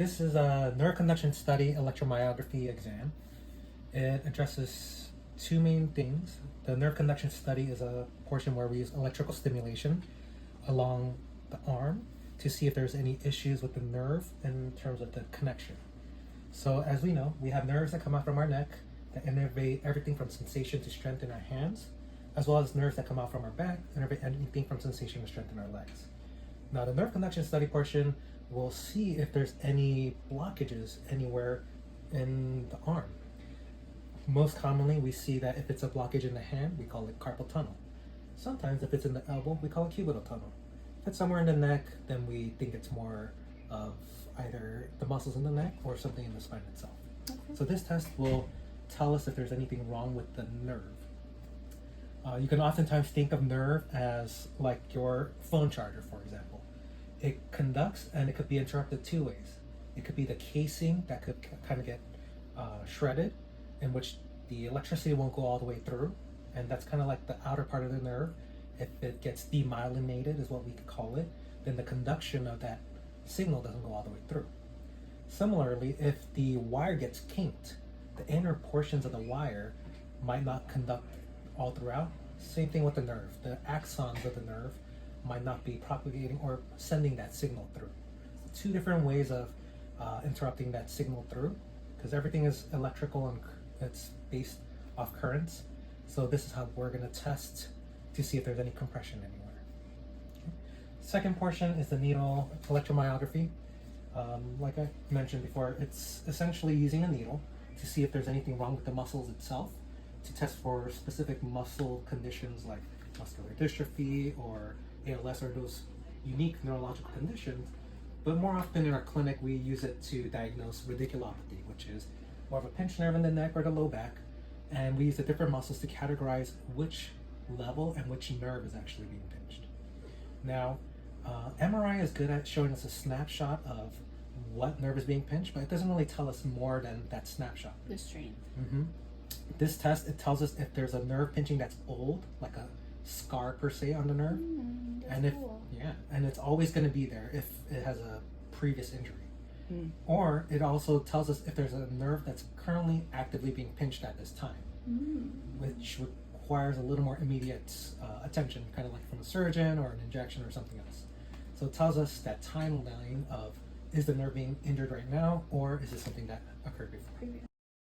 This is a nerve conduction study electromyography exam. It addresses two main things. The nerve conduction study is a portion where we use electrical stimulation along the arm to see if there's any issues with the nerve in terms of the connection. So as we know, we have nerves that come out from our neck that innervate everything from sensation to strength in our hands, as well as nerves that come out from our back and innervate anything from sensation to strength in our legs. Now the nerve conduction study portion will see if there's any blockages anywhere in the arm. Most commonly we see that if it's a blockage in the hand, we call it carpal tunnel. Sometimes if it's in the elbow, we call it cubital tunnel. If it's somewhere in the neck, then we think it's more of either the muscles in the neck or something in the spine itself. Okay. So this test will tell us if there's anything wrong with the nerve. You can oftentimes think of nerve as like your phone charger, for example. It conducts and it could be interrupted two ways. It could be the casing that could kind of get shredded, in which the electricity won't go all the way through, and that's kind of like the outer part of the nerve. If it gets demyelinated is what we could call it, then the conduction of that signal doesn't go all the way through. Similarly, if the wire gets kinked, the inner portions of the wire might not conduct all throughout. Same thing with the nerve. The axons of the nerve might not be propagating or sending that signal through. Two different ways of interrupting that signal through, because everything is electrical and it's based off currents. So this is how we're going to test to see if there's any compression anywhere. Okay. Second portion is the needle electromyography. Like I mentioned before, it's essentially using a needle to see if there's anything wrong with the muscles itself, to test for specific muscle conditions like muscular dystrophy or ALS or those unique neurological conditions. But more often in our clinic, we use it to diagnose radiculopathy, which is more of a pinched nerve in the neck or the low back. And we use the different muscles to categorize which level and which nerve is actually being pinched. Now, MRI is good at showing us a snapshot of what nerve is being pinched, but it doesn't really tell us more than that snapshot. The strength. Mm-hmm. This test, it tells us if there's a nerve pinching that's old, like a scar per se on the nerve, and if cool. and it's always going to be there if it has a previous injury. Or it also tells us if there's a nerve that's currently actively being pinched at this time, which requires a little more immediate attention, kind of like from a surgeon or an injection or something else. So it tells us that timeline of, is the nerve being injured right now, or is it something that occurred before?